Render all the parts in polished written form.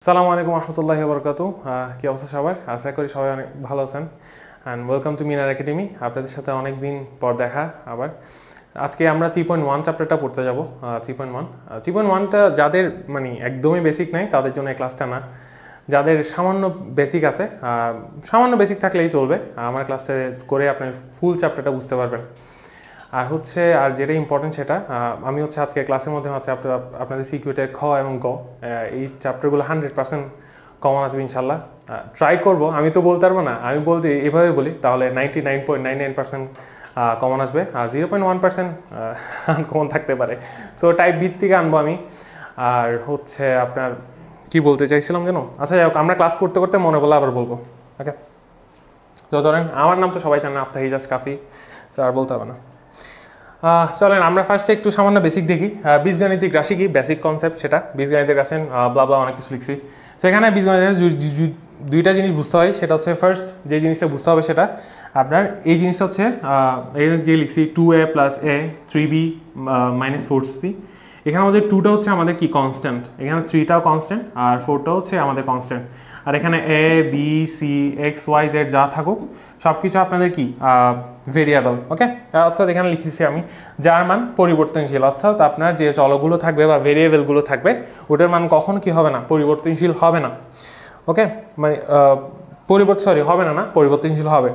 আসসালামু আলাইকুম রহমতুল্লাহি বরকাতু। কি অবস্থা সবার? আশা করি সবাই অনেক ভালো আছেন। And welcome to Minar academy. আপনাদের সাথে অনেক দিন পর দেখা আবার। আজকে আমরা 3.1 চ্যাপ্টারটা পড়তে যাব। 3.1টা যাদের মানে একদমই বেসিক নাই তাদের জন্য এই ক্লাসটা না। যাদের সামান্য বেসিক আছে, সামান্য বেসিক থাকলেই চলবে। আমার ক্লাসটা করে আপনি ফুল চ্যাপ্টারটা বুঝতে পারবেন। আর যেটা ইম্পর্টেন্ট সেটা আমি আজকে ক্লাসের মধ্যে আপনাদের সিকিউরিটি খ এবং গ এই চ্যাপ্টারগুলো 100% কমন আসবে ইনশাল্লাহ। ট্রাই করব, আমি তো বলতে পারবো না, আমি বলতে এভাবে বলি তাহলে 99.99% কমন আসবে, আর 0.1% কমন থাকতে পারে। সো টাইপ ভিত্তিক আনবো আমি। আর আপনার কি বলতে চাইছিলাম যেন, আচ্ছা যাই হোক, আমরা ক্লাস করতে করতে মনে বলে আবার বলবো। ওকে, তো ধরেন আমার নাম তো সবাই জানে, আফতাব হিজাজ কাফি, তো আর বলতে হবে না। চলেন আমরা ফার্স্টে একটু সামান্য বেসিক দেখি। বীজগাণিতিক রাশি কি, বেসিক কনসেপ্ট সেটা। বীজগাণিতিক রাশি ব্লা অনেক কিছু লিখছি। সো এখানে বীজগাণিতিক দুইটা জিনিস বুঝতে হয়। সেটা হচ্ছে ফার্স্ট যে জিনিসটা বুঝতে হবে সেটা আপনার এই জিনিসটা হচ্ছে এই যে লিখছি 2a + a 3b - 4c। এখানে আমাদের 2টা হচ্ছে আমাদের কি কনস্ট্যান্ট, এখানে 3টাও কনস্ট্যান্ট আর 4টাও হচ্ছে আমাদের কনস্ট্যান্ট। আর এখানে a b c x y z যা থাকুক সব কিছু আপনাদের কি ভেরিয়েবল। ওকে, অর্থাৎ এখানে লিখেছি আমি যার মান পরিবর্তনশীল, অর্থাৎ আপনার যে চলকগুলো থাকবে বা ভেরিয়েবলগুলো থাকবে ওটার মান কখনো কি হবে না, পরিবর্তনশীল হবে না। ওকে, মানে পরিবর্তনশীল হবে।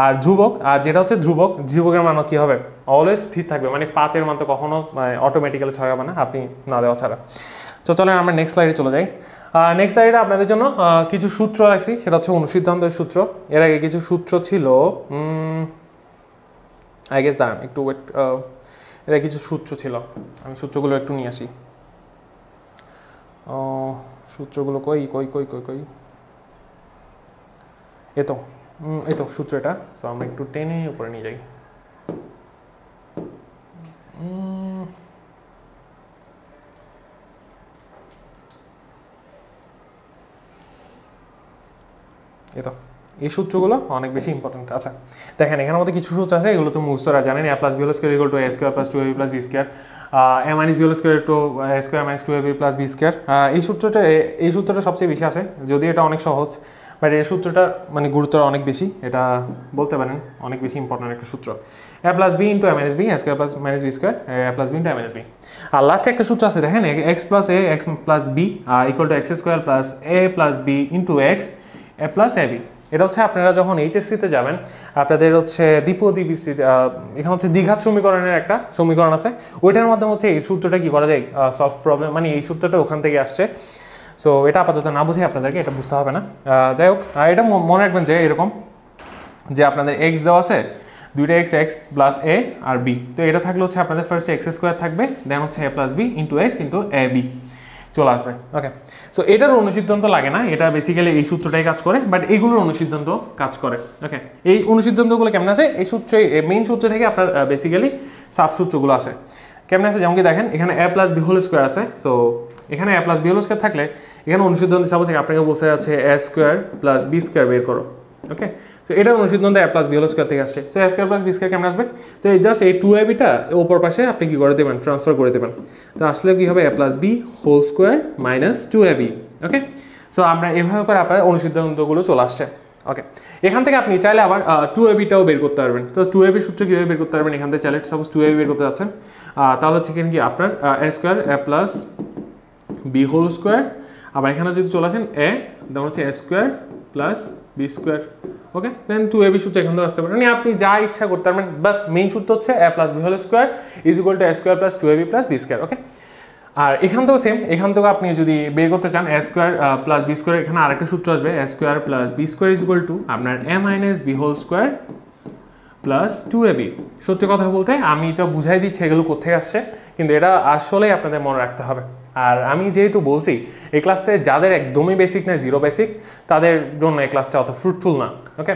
আর ধ্রুবক, আর যেটা হচ্ছে ধ্রুবকের মানও কী হবে, অলওয়েজ স্থির থাকবে। মানে 5-এর মান তো কখনো অটোমেটিক্যালি 6 হবে না আপনি না দেওয়া ছাড়া। তো চলেন আমরা নেক্সট স্লাইডে চলে যাই। নেক্সট স্লাইডে আপনাদের জন্য কিছু সূত্র রাখছি, সেটা হচ্ছে অনুসিদ্ধান্তের সূত্র। এর আগে কিছু সূত্র ছিল, আই গেস দাঁড়ান একটু ওয়েট, এর কিছু সূত্র ছিল, আমি সূত্রগুলো একটু নিয়ে আসি। সূত্রগুলো কই কই কই কই কই এই তো সূত্র এটা। সো আমরা একটু টেনে উপরে নিয়ে যাই। এই সূত্রগুলো অনেক বেশি ইম্পর্টেন্ট। আচ্ছা দেখেন, এখানের মধ্যে কিছু সূত্র আছে, এগুলো তো মুখস্থরা জানেন। a + b² = a² + 2ab + b², a - b² = a² - 2ab + b²। এই সূত্রটা সবচেয়ে বেশি আসে, যদিও এটা অনেক সহজ, বাট এই সূত্রটা মানে গুরুত্ব অনেক বেশি, এটা বলতে পারেন অনেক বেশি ইম্পর্টেন্ট একটা সূত্র। a + b × a - b, a² + b², a + b × a - b। আর লাস্টে একটা সূত্র আছে দেখেন, x + a x + b = x² + a + b × x a + ab। এটা হচ্ছে আপনারা যখন এইচএসসিতে যাবেন আপনাদের হচ্ছে দ্বিপদী বিস্তৃতি, এখানে হচ্ছে দ্বিঘাত সমীকরণের একটা সমীকরণ আছে, ওইটার মাধ্যমে হচ্ছে এই সূত্রটা কি করা যায়, সলভ প্রবলেম, মানে এই সূত্রটা ওখান থেকে আসছে। সো এটা আপাতত না বুঝে আপনাদেরকে এটা বুঝতে হবে না। যাই হোক, এটা মনে রাখবেন যে এরকম যে আপনাদের এক্স দেওয়া আছে, দুইটা এক্স + a আর b। তো এটা থাকলে হচ্ছে আপনাদের ফার্স্টে x² থাকবে, দেন হচ্ছে a + b × x × ab চলে আসবে। ওকে, সো এটার অনুসিদ্ধান্ত লাগে না, এটা বেসিক্যালি এই সূত্রটাই কাজ করে, বাট এইগুলোর অনুসিদ্ধান্ত কাজ করে। ওকে, এই অনুসিদ্ধান্তগুলো কেমন আছে, এই সূত্রে মেইন সূত্র থেকে আপনার বেসিক্যালি সাব সূত্রগুলো আসে কেমন আছে। যেমন কি দেখেন, এখানে a + b² আছে। সো এখানে a + b² থাকলে এখানে অনুসিদ্ধান্ত সাপোজ আপনাকে বলতে যাচ্ছে a² + b² বের করো। ওকে, সো এটার অনুসিদ্ধান্ত a + b² থেকে আসছে। সো a² + b² কেমন আসবে, তো এই জাস্ট এই 2ab-টা ওপর পাশে আপনি কি করে দেবেন, ট্রান্সফার করে দেবেন। তো আসলে কি হবে, a + b² - 2ab। Okay, so আমরা এভাবে করে আপনার অনুসিদ্ধান্তগুলো চলে আসছে। ওকে, এখান থেকে আপনি চাইলে আবার 2ab-টাও বের করতে পারবেন। তো 2ab সূত্র কীভাবে বের করতে পারবেন, এখান থেকে চাইলে সাপোজ 2ab বের করতে যাচ্ছেন, তাহলে হচ্ছে কি আপনার a² a + b², আবার এখানে যদি চলে আসেন a, তখন হচ্ছে a² + b²। ওকে, দেন 2ab সূত্র এখান থেকে আসতে পারেন, মানে আপনি যা ইচ্ছা করতে পারবেন। বাস মেইন সূত্র হচ্ছে a + b² = a² + 2ab + b²। ওকে, আর এখান থেকেও সেম, এখান থেকে আপনি যদি বের করতে চান a² + b², এখানে আরেকটা সূত্র আসবে a² + b² = আপনার a - b² + 2ab। সত্যি কথা বলতে আমি তো বুঝাই দিচ্ছি এগুলো কোথায় আসছে, কিন্তু এটা আসলেই আপনাদের মনে রাখতে হবে। আর আমি যেহেতু বলছি এই ক্লাসটা যাদের একদমই বেসিক না, জিরো বেসিক, তাদের জন্য এই ক্লাসটা অত ফ্রুটফুল না। ওকে,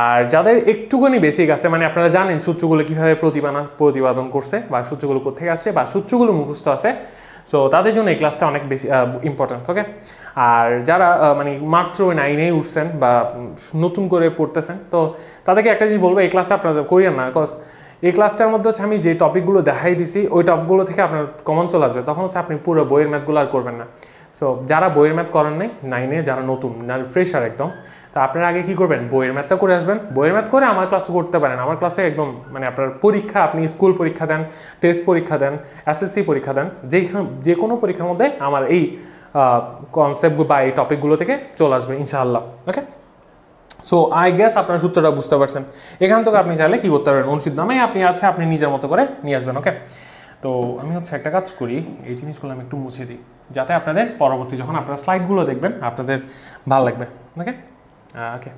আর যাদের একটুখানি বেসিক আছে, মানে আপনারা জানেন সূত্রগুলো কীভাবে প্রতিপাদন করছে বা সূত্রগুলো কোথায় আসছে বা সূত্রগুলো মুখস্থ আছে, সো তাদের জন্য এই ক্লাসটা অনেক বেশি ইম্পর্ট্যান্ট। ওকে, আর যারা মানে মাত্র 9-এ উঠছেন বা নতুন করে পড়তেছেন, তো তাদেরকে একটা জিনিস বলবো, এই ক্লাসটা আপনারা করিয়েন না, বিকজ এই ক্লাসটার মধ্যে হচ্ছে আমি যে টপিকগুলো দেখাই দিছি ওই টপিকগুলো থেকে আপনার কমন চলে আসবে, তখন হচ্ছে আপনি পুরো বইয়ের ম্যাথগুলো আর করবেন না। সো যারা বইয়ের ম্যাথ করেন নাই 9-এ, যারা নতুন ফ্রেশার একদম, তো আপনারা আগে কী করবেন, বইয়ের ম্যাথটা করে আসবেন। বইয়ের ম্যাথ করে আমার ক্লাসে করতে পারেন। আমার ক্লাসে একদম মানে আপনার পরীক্ষা, আপনি স্কুল পরীক্ষা দেন, টেস্ট পরীক্ষা দেন, এসএসসি পরীক্ষা দেন, যে কোনো পরীক্ষার মধ্যে আমার এই কনসেপ্ট বা এই টপিকগুলো থেকে চলে আসবে ইনশাআল্লাহ। ওকে, সো আই গেস আপনারা সূত্রটা বুঝতে পারছেন। এখান থেকে আপনি চাইলে কী করতে পারবেন, অনুচিত নামে আপনি নিজের মতো করে নিয়ে আসবেন। ওকে, তো আমি একটা কাজ করি, এই জিনিসগুলো আমি একটু মুছে দিই, যাতে আপনাদের পরবর্তী যখন আপনারা স্লাইডগুলো দেখবেন আপনাদের ভালো লাগবে। ওকে ওকে,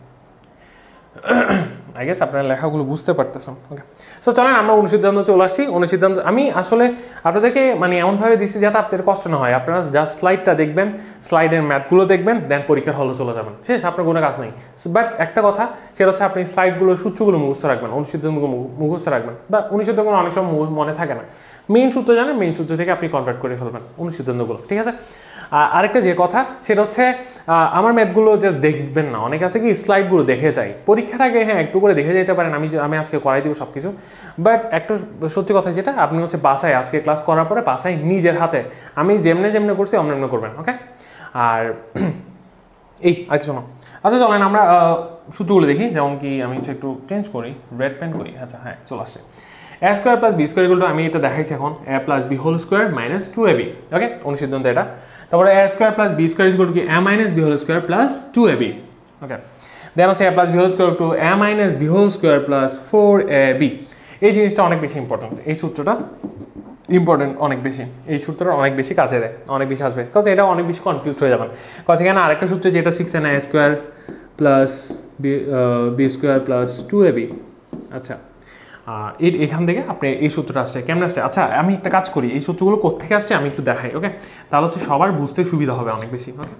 আই গেস আপনারা লেখাগুলো বুঝতে পারতেছেন। ওকে, সো চলেন আমরা অনুসিদ্ধান্ত চলে আসছি। অনুসিদ্ধান্ত আমি আসলে আপনাদেরকে মানে এমনভাবে দিচ্ছি যাতে আপনাদের কষ্ট না হয়। আপনারা জাস্ট স্লাইডটা দেখবেন, স্লাইডের ম্যাথগুলো দেখবেন, দেন পরীক্ষার হলে চলে যাবেন, শেষ, আপনার কোনো কাজ নেই। বাট একটা কথা, সেটা হচ্ছে আপনি স্লাইডগুলো, সূত্রগুলো মুখস্থ রাখবেন, অনুসিদ্ধান্তগুলো মুখস্থ রাখবেন। বা অনুসিদ্ধান্তগুলো অনেক সময় মনে থাকে না, মেইন সূত্র জানেন, মেইন সূত্র থেকে আপনি কনভার্ট করে ফেলবেন অনুসিদ্ধান্তগুলো, ঠিক আছে। আরেকটা যে কথা, সেটা হচ্ছে আমার ম্যাথগুলো জাস্ট দেখবেন না, অনেকে আছে কি স্লাইডগুলো দেখে যায় পরীক্ষার আগে, হ্যাঁ একটু করে দেখে যেতে পারেন, আমি আজকে করাই দিব সব কিছু। বাট একটা সত্যি কথা যেটা, আপনি হচ্ছে বাসায় আজকে ক্লাস করার পরে বাসায় নিজের হাতে আমি যেমনে করছি অমনে করবেন। ওকে, আর এই আর কিছু না। আচ্ছা চলেন আমরা সূত্রগুলো দেখি, যেমন কি আমি একটু চেঞ্জ করি, রেড পেন করি। আচ্ছা হ্যাঁ, চলে আসছে। a square plus B square equal to, আমি এটা দেখাইছি এখন, a plus B whole square minus 2ab। Okay, অনুসিদ্ধান্ত এটা। তারপরে a square plus B square equal to কি a minus B whole square plus 2ab। Okay, then হচ্ছে a plus B whole square to a minus B whole square plus 4ab। এই জিনিসটা অনেক বেশি important, এই সূত্রটা ইম্পর্টেন্ট অনেক বেশি, এই সূত্রটা অনেক বেশি কাজে দেয়, অনেক বেশি আসবে, বিকজ এটা অনেক বেশি কনফিউজ হয়ে যাবেন। বিকজ এখানে আরেকটা সূত্র যেটা শিখছেন, a square plus B square plus 2ab। আচ্ছা, এখান থেকে আপনি এই সূত্রটা আসছে, কেমন আসছে? আচ্ছা আমি একটা কাজ করি, এই সূত্রগুলো কোত্থেকে আসছে আমি একটু দেখাই। ওকে, তাহলে হচ্ছে সবার বুঝতে সুবিধা হবে অনেক বেশি। ওকে,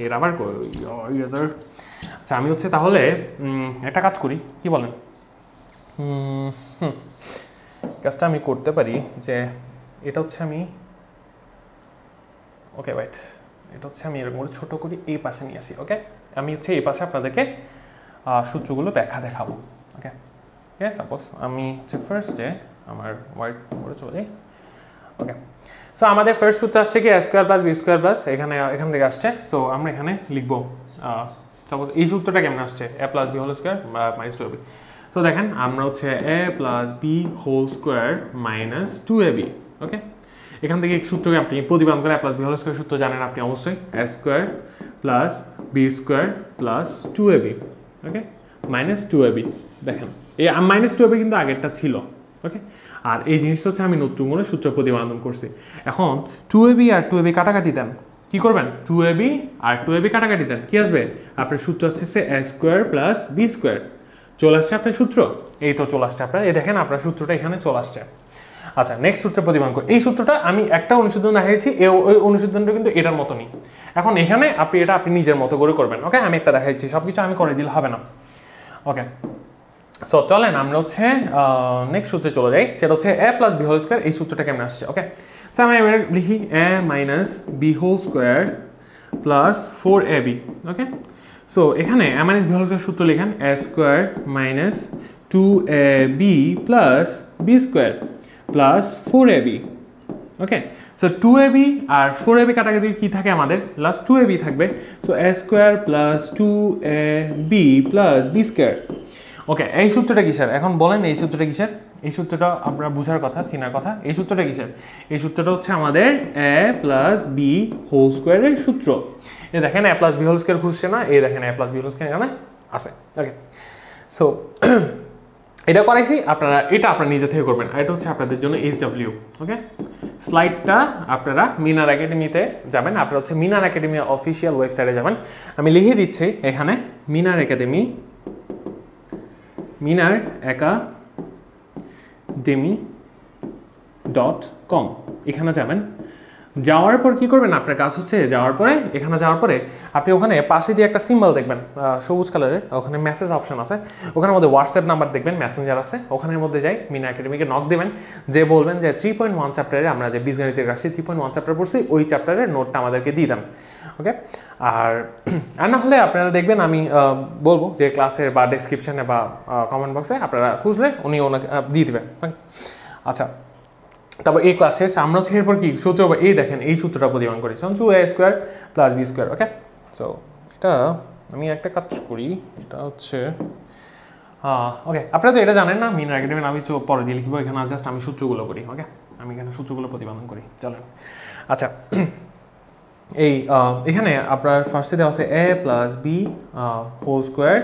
এর আবার আচ্ছা আমি হচ্ছে তাহলে একটা কাজ করি, কি বলেন? কাজটা আমি করতে পারি যে এটা হচ্ছে আমি, ওকে ওয়েট, এটা হচ্ছে আমি এরকম করে ছোটো করি, এই পাশে নিয়ে আসি। ওকে, আমি হচ্ছে এই পাশে আপনাদেরকে সূত্রগুলো ব্যাখ্যা দেখাবো। ওকে, সাপোজ আমি হচ্ছে ফার্স্টে আমার হোয়াইট করে চলে যাই। ওকে, সো আমাদের ফার্স্ট সূত্র আসছে কি a square plus B square plus, এখান থেকে আসছে। সো আমরা এখানে লিখবো, সাপোজ এই সূত্রটা কেমন আসছে, a plus B whole square minus 2ab। So দেখেন আমরা হচ্ছে a plus B whole square minus 2ab। Okay, এখান থেকে এই সূত্রকে আপনি প্রতিপাদন করে a plus B whole square সূত্র জানেন আপনি অবশ্যই, a square plus B square plus 2ab। Okay, minus 2ab। দেখেন এই মাইনাস 2ab কিন্তু আগেরটা ছিল। ওকে, আর এই জিনিসটা হচ্ছে আমি নতুন করে সূত্র প্রতিপাদন করছি। এখন 2ab আর 2ab কাটাকাটি দেন, কী করবেন? 2ab আর 2ab কাটাকাটি দেন, কী আসবে? আপনার সূত্র আসছে a square plus B square. চলে আসছে আপনার সূত্র, এই তো চলে আসছে আপনার, এই দেখেন আপনার সূত্রটা এখানে চলে আসছে। আচ্ছা, নেক্সট সূত্র প্রতিপাদন করি। এই সূত্রটা আমি একটা অনুসিদ্ধান্ত দেখাইছি, ওই অনুসিদ্ধান্তটা কিন্তু এটার মতনই। এখন এখানে আপনি নিজের মতো করে করবেন। ওকে, আমি একটা দেখাইছি, সব কিছু আমি করে দিলে হবে না। ওকে, সো চলেন আমরা হচ্ছে নেক্সট সূত্রে চলে যাই, সেটা হচ্ছে a plus B whole square. এই সূত্রটা কেমন আসছে? ওকে, সো আমি এবার লিখি a minus B whole square plus 4ab। Okay, so এখানে a minus B whole square সূত্র লিখেন, a square minus 2ab plus B square plus 4ab। Okay, so 2ab আর 4ab কাটাকাটি কী থাকে আমাদের? লাস্ট 2ab থাকবে। So a square plus 2ab plus B square. Okay, এই সূত্রটা কিসের? এখন বলেন এই সূত্রটা কিসের? এই সূত্রটা আপনার বোঝার কথা, চেনার কথা। এই সূত্রটা কিসের? এই সূত্রটা হচ্ছে আমাদের a প্লাস বি হোল স্কোয়ারের সূত্র। এই দেখেন a plus B whole square খুঁজছে না, এই দেখেন a plus B whole square এখানে আছে। ওকে, সো এটা করাইছি, এটা আপনারা নিজে থেকে করবেন। আর এটা হচ্ছে আপনাদের জন্য HW। ওকে, স্লাইডটা আপনারা মিনার একাডেমিতে যাবেন, আপনারা হচ্ছে মিনার একাডেমি অফিসিয়াল ওয়েবসাইটে যাবেন। আমি লিখে দিচ্ছি এখানে মিনার academy.com, এখানে যাবেন। যাওয়ার পর কি করবেন? আপনার কাজ হচ্ছে যাওয়ার পরে আপনি ওখানে পাশে দিয়ে একটা সিম্বল দেখবেন সবুজ কালারের, ওখানে মেসেজ অপশন আছে, ওখানের মধ্যে হোয়াটসঅ্যাপ নাম্বার দেখবেন, মেসেঞ্জার আছে, ওখানের মধ্যে যাই মিনা একাডেমিকে নক দেবেন, যে বলবেন যে 3.1 চ্যাপ্টারে আমরা যে বীজগণিতের রাশি 3.1 চ্যাপ্টার পড়ছি, ওই চ্যাপ্টারের নোটটা আমাদেরকে দিয়ে দেন। ওকে, আর না হলে আপনারা দেখবেন আমি বলবো যে ক্লাসের বা ডেসক্রিপশানে বা কমেন্ট বক্সে আপনারা খুঁজলে উনি ওনাকে দিয়ে দেবেন। আচ্ছা, তারপর এই ক্লাস শেষ, আমরা হচ্ছে এরপর কি সূত্র, এই দেখেন এই সূত্রটা প্রতিমান করি, টু এ square plus B square. Okay, so এটা আমি একটা কাজ করি, এটা হচ্ছে ওকে, আপনারা তো এটা জানেন না, মিন একাডেমি আমি পরে দিয়ে লিখবো, এখানে জাস্ট আমি সূত্রগুলো করি। ওকে, আমি এখানে সূত্রগুলো প্রতিপাদন করি, চলেন। আচ্ছা, এই এখানে আপনার ফার্স্টে দেওয়া আছে A plus B whole square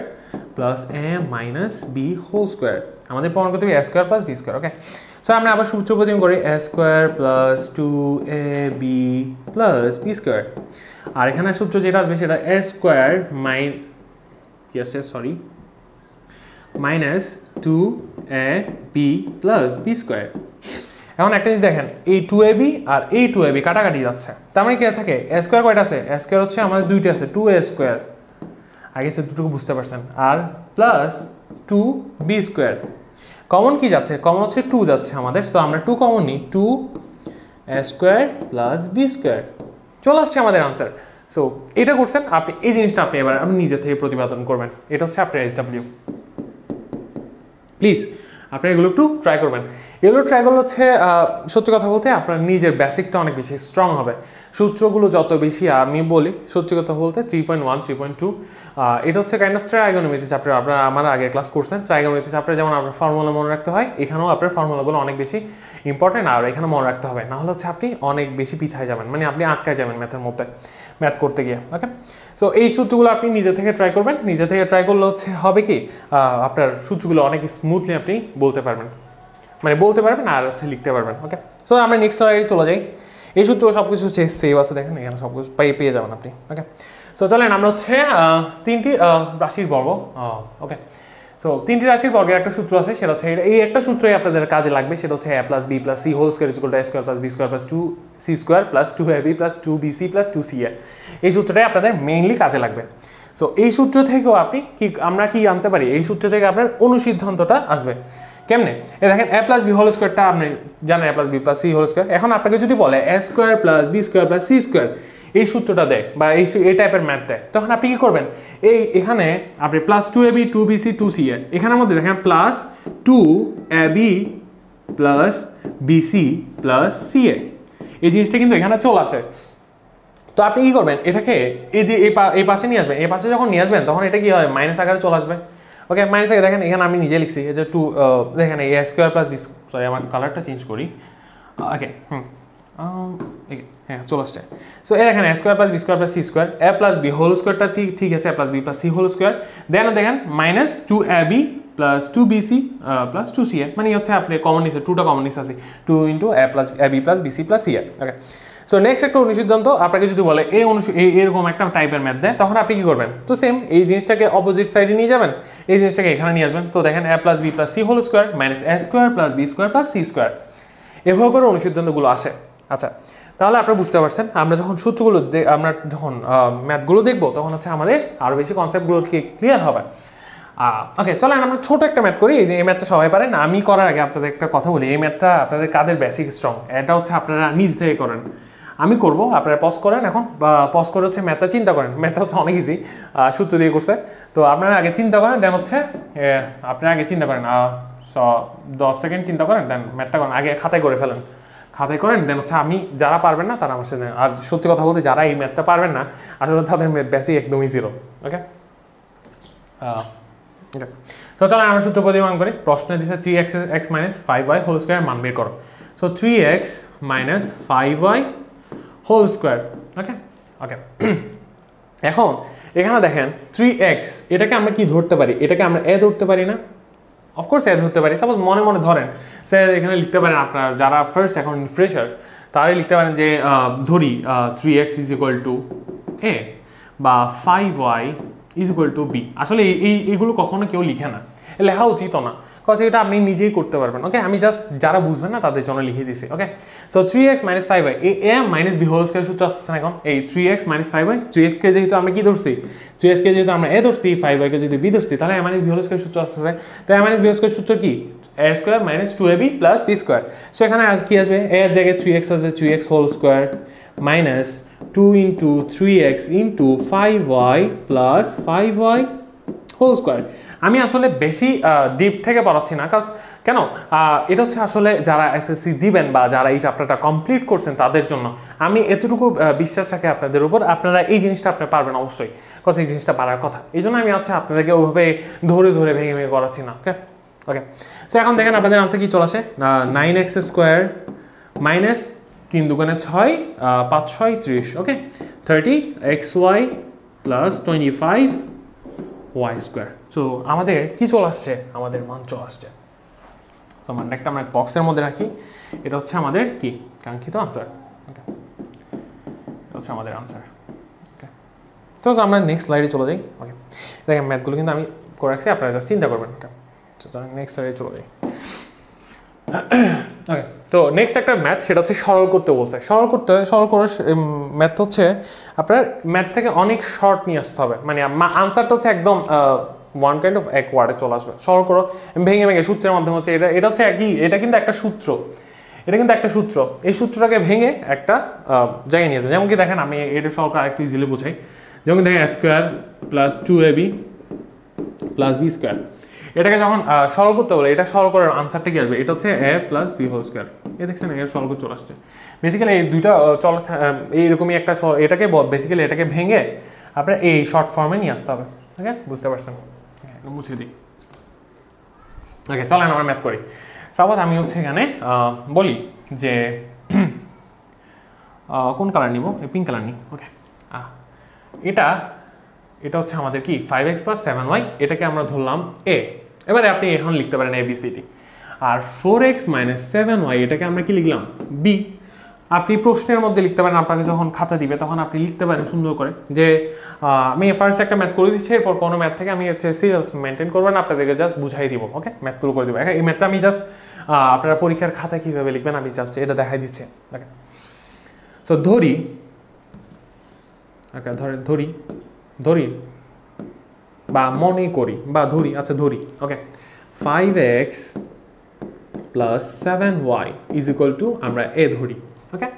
plus A minus B whole square, আমাদের প্রমাণ করতে হবে A square plus B square. Okay, so আমরা আবার সূত্র প্রতিপাদন করি A square plus 2ab plus B square, আর এখানে সূত্র যেটা আসবে সেটা A square minus 2ab plus B square. এখন একটা জিনিস দেখেন, এই 2ab আর এই 2ab কাটাকাটি যাচ্ছে, তার মানে কি থাকে, এ স্কোয়ার কয়টা আছে, এ স্কোয়ার হচ্ছে আমাদের দুইটা আছে, 2a স্কোয়ার, আগে সে দুটোকে বুঝতে পারছেন, আর প্লাস 2b স্কোয়ার। কমন কি যাচ্ছে, কমন হচ্ছে 2 যাচ্ছে আমাদের, সো আমরা 2 কমন নিই, 2a square plus B square, চলে আসছে আমাদের আনসার। সো এটা করছেন আপনি, এই জিনিসটা আপনি এবার আপনি নিজে থেকে প্রতিপাদন করবেন, এটা হচ্ছে আপনার SW। প্লিজ আপনি এগুলো একটু ট্রাই করবেন, এগুলো ট্রাই করলে হচ্ছে সত্যি কথা বলতে আপনার নিজের বেসিকটা অনেক বেশি স্ট্রং হবে। সূত্রগুলো যত বেশি আমি বলি, সত্যি কথা বলতে 3.1 3.2 এটা হচ্ছে কাইন্ড অফ ট্রাইগোনোমেট্রি চ্যাপ্টার, আপনারা আমার আগে ক্লাস করছেন। ট্রাইগোনোমেট্রি চ্যাপ্টারে যেমন আপনার ফর্মুলা মনে রাখতে হয়, এখানেও আপনার ফর্মুলাগুলো অনেক বেশি ইম্পর্টেন্ট, আর এখানে মনে রাখতে হবে, নাহলে হচ্ছে আপনি অনেক বেশি পিছায় যাবেন, মানে আপনি আটকায় যাবেন ম্যাথের মধ্যে, ম্যাথ করতে গিয়ে। ওকে, সো এই সূত্রগুলো আপনি নিজে থেকে ট্রাই করবেন, নিজে থেকে ট্রাই করলে হচ্ছে হবে কি আপনার সূত্রগুলো অনেক স্মুথলি আপনি বলতে পারবেন, মানে বলতে পারবেন আর হচ্ছে লিখতে পারবেন। ওকে, সো আমরা নেক্সট স্লাইডে চলে যাই। এই সূত্র সব কিছু হচ্ছে সেভ আছে, দেখেন এখানে সব কিছু পেয়ে যাবেন আপনি। ওকে, সো চলেন আমরা হচ্ছে তিনটি রাশির বর্গ, ওকে, সো তিনটি রাশির বর্গের একটা সূত্র আছে, সেটা হচ্ছে এই একটা সূত্রই আপনাদের কাজে লাগবে, সেটা হচ্ছে a plus B plus C whole square equal to a square plus B square plus 2c square plus 2ab plus 2bc plus 2ca। এই সূত্রটাই আপনাদের মেইনলি কাজে লাগবে। সো এই সূত্র থেকেও আপনি আমরা কি আনতে পারি, এই সূত্র থেকে আপনার অনুসিদ্ধান্তটা আসবে কেমনে, এ দেখেন a প্লাস বি হোল স্কোয়ারটা আপনি জানেন, a plus B plus C whole square. এখন আপনাকে যদি বলে a square plus B square plus C square, এই সূত্রটা দেয় বা এই টাইপের ম্যাথ দেয়, তখন আপনি কি করবেন, এখানে আপনি প্লাস 2ab 2bc 2ca, এখানের মধ্যে দেখেন plus 2ab plus BC plus CA, এই জিনিসটা কিন্তু এখানে চলে আসে। তো আপনি কি করবেন, এটাকে এই পাশে নিয়ে আসবেন, এই পাশে যখন নিয়ে আসবেন তখন এটা কি হয়, মাইনাস আকারে চলে আসবে। ওকে, মাইনাস আগে দেখেন এখানে আমি নিজে লিখছি, এটা 2 দেখেন এ স্কোয়ার প্লাস বি, সরি আমার কালারটা চেঞ্জ করি। ওকে, হ্যাঁ চলে আসছে। সো এখানে A square plus B square plus C square, A plus B whole স্কোয়ারটা ঠিক আছে, A plus B plus C whole square, then দেখেন minus 2ab plus 2bc plus 2ca, মানে হচ্ছে আপনি কমন নিচ্ছে, 2টা কমন নিচ্ছে আছে, 2 into a plus ab plus bc plus ca। Okay, so next একটা অনুসিদ্ধান্ত আপনাকে যদি বলে এরকম একটা টাইপের ম্যাথ দেয়, তখন আপনি কি করবেন, তো সেম এই জিনিসটাকে অপোজিট সাইডে নিয়ে যাবেন, এই জিনিসটাকে এখানে নিয়ে আসবেন। তো দেখেন a plus B plus C whole square minus a square plus B square plus C square, এভাবে করে অনুসিদ্ধান্তগুলো আসে। আচ্ছা, তাহলে আপনারা বুঝতে পারছেন, আমরা যখন সূত্রগুলো আমরা যখন ম্যাথগুলো দেখবো, তখন হচ্ছে আমাদের আরও বেশি কনসেপ্টগুলো ক্লিয়ার হবে। ওকে, চলেন আমরা ছোট একটা ম্যাথ করি, এই যে এই ম্যাথটা সবাই পারেন। আমি করার আগে আপনাদের একটা কথা বলি, এই ম্যাথটা আপনাদের কাদের বেসিক স্ট্রং, এটা হচ্ছে আপনারা নিজ থেকে করেন, আমি করব, আপনারা পজ করেন এখন, বা পজ করে হচ্ছে ম্যাথটা চিন্তা করেন, ম্যাথটা হচ্ছে অনেক ইজি, সূত্র দিয়ে করছে। তো আপনারা আগে চিন্তা করেন, দেন হচ্ছে আপনারা আগে চিন্তা করেন 10 সেকেন্ড চিন্তা করেন, দেন ম্যাথটা করেন, আগে খাতায় করে ফেলেন, খাতায় করেন, দেন হচ্ছে আমি যারা পারবেন না তারা আমার সাথে, আর সত্যি কথা বলতে যারা এই ম্যাথটা পারবেন না আসলে তাদের বেসিক একদমই জিরো। ওকে, ওকে, তো চলো আমরা সূত্র প্রতিমান করি। প্রশ্নে দিচ্ছে 3x minus 5y whole square মান বের করো। So 3x minus 5y whole square. Okay, okay, এখন এখানে দেখেন 3x, এটাকে আমরা কি ধরতে পারি, এটাকে আমরা এ ধরতে পারি না, অফকোর্স এ ধরতে পারি। সাপোজ মনে মনে ধরেন, স্যার এখানে লিখতে পারেন, আপনার যারা ফার্স্ট এখন ফ্রেশার তারাই লিখতে পারেন যে ধরি 3x ইজ ইকুয়াল টু এ বা 5y is equal two B. আসলে এইগুলো কখনো কেউ লিখে না, লেখা উচিত না, কজ এটা আপনি নিজেই করতে পারবেন। ওকে, আমি জাস্ট যারা বুঝবেন না তাদের জন্য লিখে দিছি। ওকে, সো 3x মাইনাস 5y, এ মাইনাস বি হোল স্কোয়ার সূত্র আসছে না এখন, এই 3x মাইনাস 5y, 3x কে যেহেতু আমরা কি ধরছি, 3x কে যেহেতু আমরা এ ধরছি, 5y কে যদি বি ধরছি, তাহলে A minus B whole square সূত্র আসছে। তো A minus B whole square সূত্র কি, A square minus 2ab plus B square. So এখানে আজ কি আসবে, এর জায়গায় 3x আসবে, 3x whole square minus 2 into 3x into 5y plus 5y whole square. আমি আসলে বেশি ডিপ থেকে পড়াচ্ছি না, কাজ কেন এটা হচ্ছে আসলে যারা এসএসসি দিবেন বা যারা এই চ্যাপ্টারটা কমপ্লিট করছেন তাদের জন্য আমি এতটুকু বিশ্বাস রাখি আপনাদের উপর, আপনারা এই জিনিসটা আপনি পারবেন অবশ্যই, কারণ এই জিনিসটা পারার কথা। এই জন্য আমি আচ্ছা আপনাদেরকে ওইভাবে ধরে ধরে ভেঙে ভেঙে করাচ্ছি না। ওকে ওকে, সো এখন দেখেন আপনাদের আনসার কি চলে আসে, 9x² মাইনাস 3 দুগুণে 6 5 6 30, ওকে 30xy প্লাস 25y²। সো আমাদের কি চলে আসছে, আমাদের মান চলে আসছে। সো মানটা একটা আমরা বক্সের মধ্যে রাখি, এটা হচ্ছে আমাদের কি কাঙ্ক্ষিত আনসার। ওকে, এটা হচ্ছে আমাদের আনসার। ওকে, তো আমরা নেক্সট স্লাইডে চলে যাই। ওকে, দেখেন ম্যাথগুলো কিন্তু আমি করে রাখছি, আপনারা জাস্ট চিন্তা করবেন। ওকে, তো নেক্সট স্লাইডে চলে যাই। ওকে, তো নেক্সট একটা ম্যাথ, সেটা হচ্ছে সরল করতে বলছে। সরল করার ম্যাথ হচ্ছে আপনার ম্যাথ থেকে অনেক শর্ট নিয়ে আসতে হবে, মানে আনসারটা হচ্ছে একদম ওয়ান কাইন্ড অফ এক ওয়ার্ডে চলে আসবে। সরল করো ভেঙে ভেঙে সূত্রের মাধ্যমে হচ্ছে এটা হচ্ছে একই, এটা কিন্তু একটা সূত্র, এটা কিন্তু একটা সূত্র। এই সূত্রটাকে ভেঙে একটা জায়গায় নিয়ে যাবে। যেমন কি দেখেন, আমি এটা সরল করে আরেকটু ইজিলি বোঝাই। যেমন দেখেন a² plus 2ab plus b², এটাকে যখন সরল করতে বলে, এটা সরল করার আনসারটা কি আসবে, এটা হচ্ছে a প্লাস b² এ দেখছেন এর সরল করে চলে আসছে। বেসিক্যালি এই দুইটা এইরকমই একটা এটাকে বেসিক্যালি এটাকে ভেঙে আপনার এই শর্ট ফর্মে নিয়ে আসতে হবে। ওকে, বুঝতে পারছেন? মুছে দিই। ওকে, চলেন আমরা ম্যাথ করি। সাপোজ আমি হচ্ছে এখানে বলি যে কোন কালার নিব, পিঙ্ক কালার নিই। ওকে, এটা হচ্ছে আমাদের কি 5x + 7y, এটাকে আমরা ধরলাম a। এবারে আপনি এখন লিখতে পারেন ABCD। আর 4x - 7y এটাকে আমরা কি লিখলাম b। আপনি প্রশ্নের মধ্যে লিখতে পারেন, আপনাকে যখন খাতা দিবে তখন আপনি লিখতে পারেন সুন্দর করে যে আমি ফার্স্ট একটা ম্যাথ করে দিচ্ছি, এরপর কোনো ম্যাথ থেকে আমি হচ্ছে সিরিয়াস মেনটেন করবো না, আপনাদেরকে জাস্ট বুঝাই দিব। ওকে, ম্যাথগুলো করে দেবো। এই ম্যাথটা আমি জাস্ট আপনারা পরীক্ষার খাতায় কীভাবে লিখবেন আমি জাস্ট এটা দেখাই দিচ্ছি। ওকে, সো ধরি, ওকে ধরি বা মনে করি বা ধরি, আচ্ছা ধরি। ওকে, 5x + 7y = আমরা a ধরি। ওকে,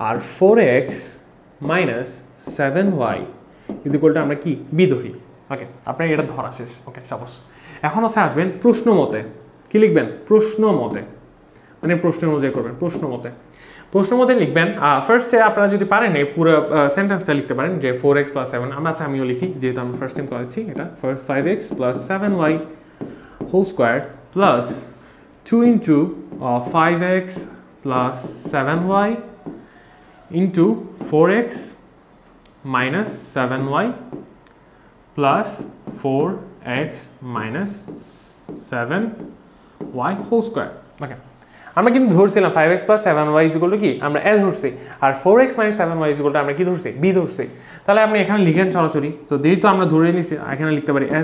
আর 4x - 7y = আমরা কি b ধরি। ওকে, আপনার এটা ধরা শেষ। ওকে, সাপোজ এখন হচ্ছে আসবেন প্রশ্ন মতে, কি লিখবেন প্রশ্ন মতে, মানে প্রশ্নের অনুযায়ী করবেন। প্রশ্ন মতে লিখবেন ফার্স্টে আপনারা যদি পারেন এই পুরো সেন্টেন্সটা লিখতে পারেন যে 4x + 7, আমরা আচ্ছা আমিও লিখি যেহেতু আমি ফার্স্ট টাইম করেছি এটা। 5x + 7y² plus 2 × 5x + 7y into 4x - 7y plus 4x - 7y²। ওকে, আমরা কিন্তু ধরছিলাম 5x + 7y = কি আমরা a ধরছি, আর 4x - 7y = আমরা কি ধরছি b ধরছি। তাহলে আপনি এখানে লিখেন সরাসরি, তো যেহেতু আমরা ধরে নিছি এখানে লিখতে পারি a²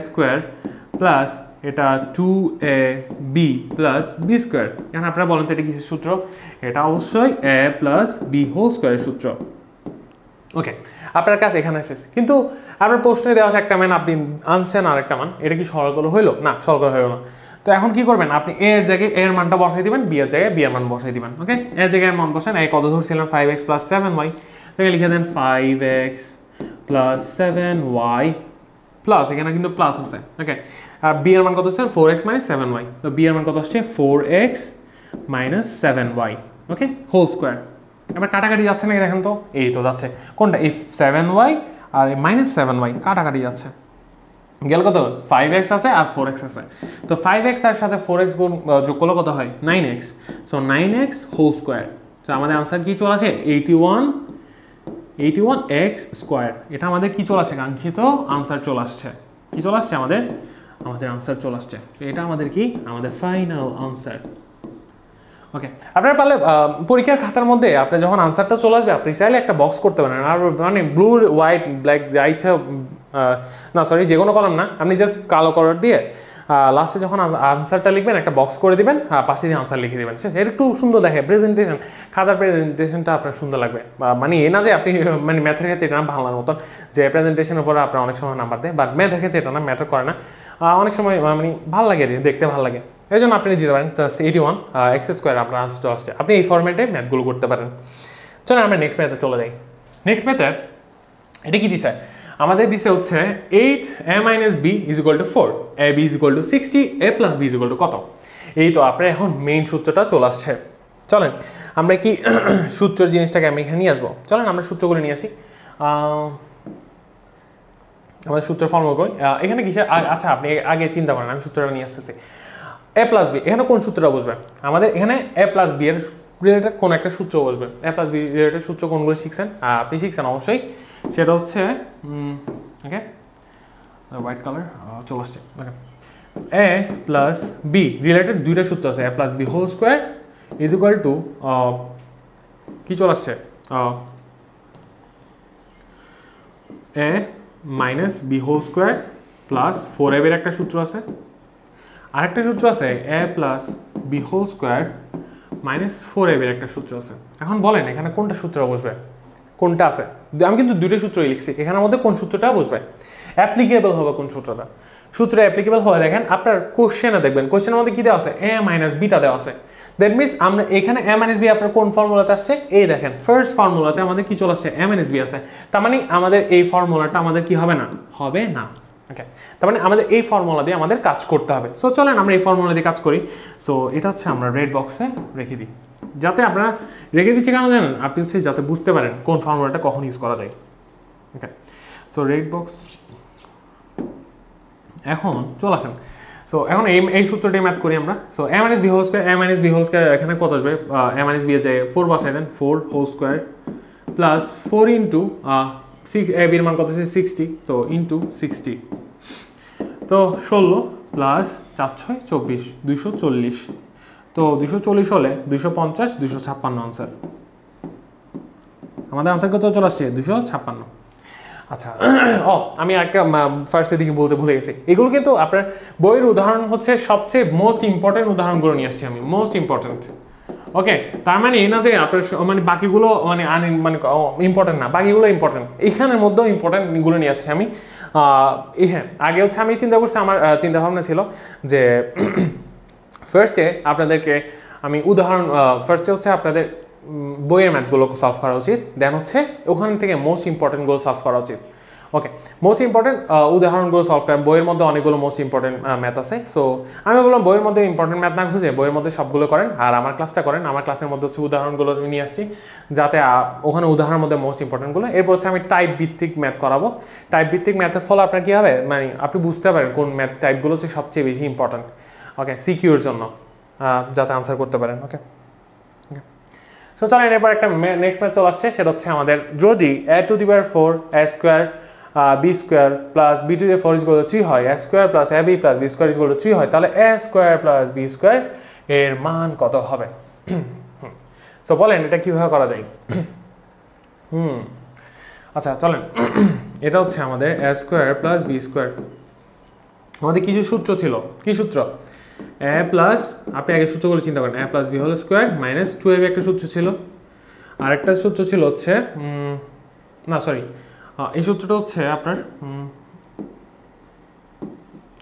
প্লাস এটা 2ab প্লাস b²। এখন আপনারা বলেন তো এটা কিসের সূত্র, এটা অবশ্যই a প্লাস b² এর সূত্র। ওকে, আপনার কাছে এখানে শেষ, কিন্তু আপনার প্রশ্নে দেওয়া আছে একটা মান, আপনি আনছেন আর একটা মান, এটা কি সরল করা হইলো না? সরল করা হইলো না। তো এখন কি করবেন, আপনি a এর জায়গায় a এর মানটা বসাই দিবেন, b এর জায়গায় b এর মান বসাই দিবেন। ওকে, a এর জায়গায় মান বসান, a কত ধরছিলাম 5x + 7y, তাহলে লিখে দেন 5x + 7y প্লাস, এখানে কিন্তু প্লাস আছে। ওকে, আর b এর মান কত হচ্ছে 4x - 7y, তো b এর মান কত আসছে 4x - 7y। ওকে, হোল²। এবার কাটাকাটি যাচ্ছে নাকি দেখেন তো, এই তো যাচ্ছে। কোনটা, এই 7y আর -7y কাটাকাটি যাচ্ছে, গেল কত 5x আছে আর 4x আছে। তো 5x এর সাথে 4x যোগ করলে কত হয় 9x, সো 9x²। তো আমাদের আনসার কি চলে আসে 81x²। এটা আমাদের কি চলে আসে, কাঙ্ক্ষিত আনসার চলে আসছে। কি চলে আসছে আমাদের আনসার চলে আসছে। তো এটা আমাদের কি আমাদের ফাইনাল আনসার। ওকে, আপনারা পারলে পরীক্ষার খাতার মধ্যে আপনি যখন আনসারটা চলে আসবে আপনি চাইলে একটা বক্স করতে পারেন, আর মানে ব্লু হোয়াইট ব্ল্যাক যা ইচ্ছা, না সরি যে কোনো কলম না, আপনি জাস্ট কালো কালার দিয়ে লাস্টে যখন আনসারটা লিখবেন একটা বক্স করে দিবেন, পাশে দিয়ে আনসার লিখে দেবেন। শেষ, এটা একটু সুন্দর দেখে প্রেজেন্টেশন, খাতার প্রেজেন্টেশনটা আপনার সুন্দর লাগবে। মানে এ না যে আপনি মানে ম্যাথের ক্ষেত্রে এটা না বাংলার মতন যে প্রেজেন্টেশনের উপরে আপনার অনেক সময় নাম্বার দেয়, বাট ম্যাথের ক্ষেত্রে এটা না, ম্যাটার করে না। অনেক সময় মানে ভালো লাগে, দেখতে ভালো লাগে, এই জন্য আপনি দিতে পারেন 81x² আপনার আনসার চলে আসছে। আপনি এই ফরম্যাটে ম্যাথগুলো করতে পারেন। চলেন আমরা নেক্সট ম্যাথে চলে যাই। নেক্সট ম্যাথে এটা কি দিছে, আমাদের দিছে হচ্ছে 8 a minus b is equal to 4, ab is equal to 60, a plus b is equal to কত। এই তো আপনার এখন মেইন সূত্রটা চলে আসছে। চলেন আমরা কি সূত্রের জিনিসটাকে আমি এখানে নিয়ে আসবো, চলেন আমরা সূত্রগুলো নিয়ে আসি। আমাদের সূত্রের ফর্মুলা কই এখানে কিসের, আচ্ছা আপনি আগে চিন্তা করেন, আমি সূত্রটা নিয়ে আসতেছি। a প্লাস বি, এখানে কোন সূত্রটা বসবে আমাদের, এখানে a প্লাস বি এর রিলেটেড কোন একটা সূত্র বসবে। a প্লাস বি রিলেটেড সূত্র কোনগুলো শিখছেন, আপনি শিখছেন অবশ্যই, সেটা হচ্ছে ওকে হোয়াইট কালার চলে আসছে। Okay a plus B related দুইটা সূত্র আছে, a plus B whole square is equal to কি চলে আসছে a minus B whole square plus 4ab এর একটা সূত্র আছে, আরেকটা সূত্র আছে a plus B whole square minus 4ab এর একটা সূত্র আছে। এখন বলেন এখানে কোনটা সূত্র বসবে, কোনটা আছে, আমি কিন্তু দুটো সূত্রই লিখছি, এখানের মধ্যে কোন সূত্রটা বসবে, অ্যাপ্লিকেবল হবে কোন সূত্রটা। সূত্র অ্যাপ্লিকেবল হবে দেখেন আপনার কোশ্চেনে দেখবেন, কোশ্চেনের মধ্যে কি দেওয়া আছে, a মাইনাস বিটা দেওয়া আছে। দ্যাট মিনস আমরা এখানে a মাইনাস বি আপনার কোন ফর্মুলাতে আসছে, এই দেখেন ফার্স্ট ফর্মুলাতে আমাদের কি চলে আসছে, a মাইনাস বি আছে। তার মানে আমাদের এই ফর্মুলাটা আমাদের কি হবে না, হবে না। ওকে, তার মানে আমাদের এই ফর্মুলা দিয়ে আমাদের কাজ করতে হবে। সো চলেন আমরা এই ফর্মুলা দিয়ে কাজ করি। সো এটা হচ্ছে আমরা রেড বক্সে রেখে দিই, যাতে আপনারা রেখে দিচ্ছি কেন জানেন, আপনি হচ্ছে যাতে বুঝতে পারেন কোন ফর্মুলাটা কখন ইউজ করা যায়। ওকে, সো রেড বক্স এখন চলে আসেন। সো এখন এই সূত্রটাই ম্যাথ করি আমরা। So a minus B whole square, a minus B whole square এখানে কত আসবে, a মাইনাস বি এর জায়গায় 4 বসাই দেন, 4 whole square plus 4 into 6, a বির মান কত আছে 60, তো ইন্টু 60, তো 16 প্লাস 4 6 24, 240, তো 240 হলে 250 256 আনসার। আমাদের আনসার কত চলে আসছে, 256। আচ্ছা আমি একটা ফার্স্টের দিকে বলতে ভুলে গেছি, এগুলো কিন্তু আপনার বইয়ের উদাহরণ হচ্ছে সবচেয়ে মোস্ট ইম্পর্টেন্ট উদাহরণগুলো নিয়ে আসছি আমি, মোস্ট ইম্পর্টেন্ট। ওকে, তার মানে এই না যে আপনার মানে বাকিগুলো মানে মানে ইম্পর্টেন্ট না, বাকিগুলো ইম্পর্টেন্ট, এইখানের মধ্যেও ইম্পর্টেন্টগুলো নিয়ে আসছি আমি। হ্যাঁ, আগে হচ্ছে আমি চিন্তা করছি, আমার চিন্তাভাবনা ছিল যে ফার্স্টে আপনাদেরকে আমি উদাহরণ, ফার্স্টে হচ্ছে আপনাদের বইয়ের ম্যাথগুলো সলভ করা উচিত, দেন হচ্ছে ওখান থেকে মোস্ট ইম্পর্টেন্টগুলো সলভ করা উচিত। ওকে, মোস্ট ইম্পর্টেন্ট উদাহরণগুলো সলভ করেন, বইয়ের মধ্যে অনেকগুলো মোস্ট ইম্পর্টেন্ট ম্যাথ আছে। সো আমি বললাম বইয়ের মধ্যে ইম্পর্টেন্ট ম্যাথ না খুঁজে বইয়ের মধ্যে সবগুলো করেন, আর আমার ক্লাসটা করেন, আমার ক্লাসের মধ্যে হচ্ছে উদাহরণগুলো নিয়ে আসছি, যাতে ওখানে উদাহরণের মধ্যে মোস্ট ইম্পর্টেন্টগুলো। এরপর হচ্ছে আমি টাইপ ভিত্তিক ম্যাথ করাবো। টাইপ ভিত্তিক ম্যাথের ফলে আপনার কী হবে, মানে আপনি বুঝতে পারেন কোন ম্যাথ টাইপগুলো হচ্ছে সবচেয়ে বেশি ইম্পর্টেন্ট, ওকে, সিকিউর জন্য, যাতে আনসার করতে পারেন। ওকে, সো চলেন এরপর একটা নেক্সট ম্যাথ চলে আসছে, সেটা হচ্ছে আমাদের যদি a to the power 4 a square B square plus B to the 4 is equal to 3 হয়, a square plus ab plus B square is equal to 3 হয়, তাহলে a square plus B square এর মান কত হবে। সো বলেন এটা কীভাবে করা যায়। আচ্ছা চলেন, এটা হচ্ছে আমাদের a square plus B square, আমাদের কিছু সূত্র ছিল, কি সূত্র, a প্লাস, আপনি আগে সূত্রগুলো চিন্তা করেন, a plus B whole square minus 2ab একটা সূত্র ছিল, আরেকটা সূত্র ছিল হচ্ছে না সরি এই সূত্রটা হচ্ছে আপনার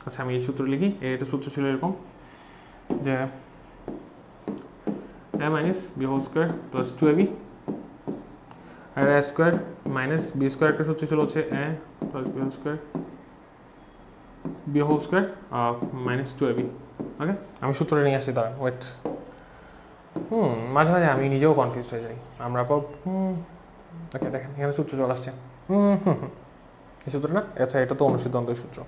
আচ্ছা আমি এই সূত্র লিখি, এটা সূত্র ছিল এরকম যে a minus B whole square plus 2ab, আর a square minus B square একটা সূত্র ছিল হচ্ছে a plus B whole square minus 2ab। Okay, আমি সূত্রটা নিয়ে আসছি, দাঁড়ান ওয়েট, মাঝে মাঝে আমি নিজেও কনফিউজড হয়ে যাই। আমরা ওকে দেখেন এখানে সূত্র চলে আসছে, এই সূত্র না, আচ্ছা এটা তো অনুসিদ্ধান্তের সূত্র।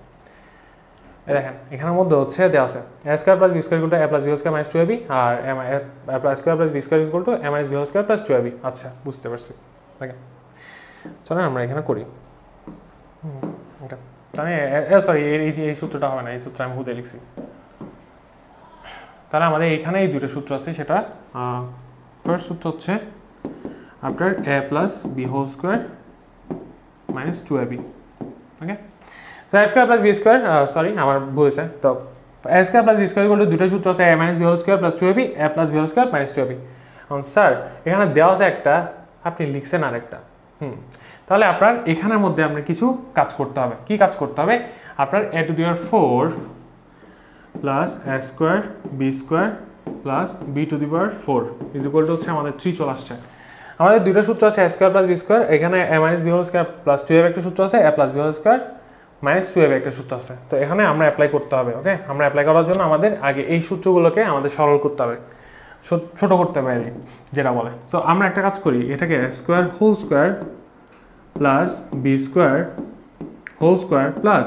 দেখেন এখানের মধ্যে হচ্ছে দেওয়া আছে a square plus B square equal to a plus B whole square minus 2ab, আর a plus square plus B square equal to a minus B whole square plus 2ab। আচ্ছা বুঝতে পারছি, ওকে চলেন আমরা এখানে করি। ওকে, তাহলে সরি এই সূত্রটা হবে না, এই সূত্র আমি হুদে লিখছি। তাহলে আমাদের এখানে এই দুটো সূত্র আছে, সেটা ফার্স্ট সূত্র হচ্ছে আপনার a plus B whole square minus 2ab। Okay, তো a square plus B square, sorry আমার ভুল হয়েছে, তো a square plus B square equal to দুটো সূত্র আছে, a minus B whole square plus 2ab, a plus B whole square minus 2ab। এখন sir এখানে দেওয়া আছে একটা, আপনি লিখছেন আরেকটা, তাহলে আপনার এখানের মধ্যে আপনার কিছু কাজ করতে হবে। কি কাজ করতে হবে, আপনার a to the power 4 plus a square B square plus B to the power 4 is equal to হচ্ছে আমাদের 3 চলে আসছে। আমাদের দুইটা সূত্র আছে a square plus b square, এখানে a minus b whole square plus 2ab একটা সূত্র আছে, a plus b whole square minus 2ab একটা সূত্র আছে। তো এখানে আমরা অ্যাপ্লাই করতে হবে। ওকে, আমরা অ্যাপ্লাই করার জন্য আমাদের আগে এই সূত্রগুলোকে আমাদের সরল করতে হবে, ছোট করতে হবে যেটা বলে। সো আমরা একটা কাজ করি, এটাকে a square whole square plus b square whole square plus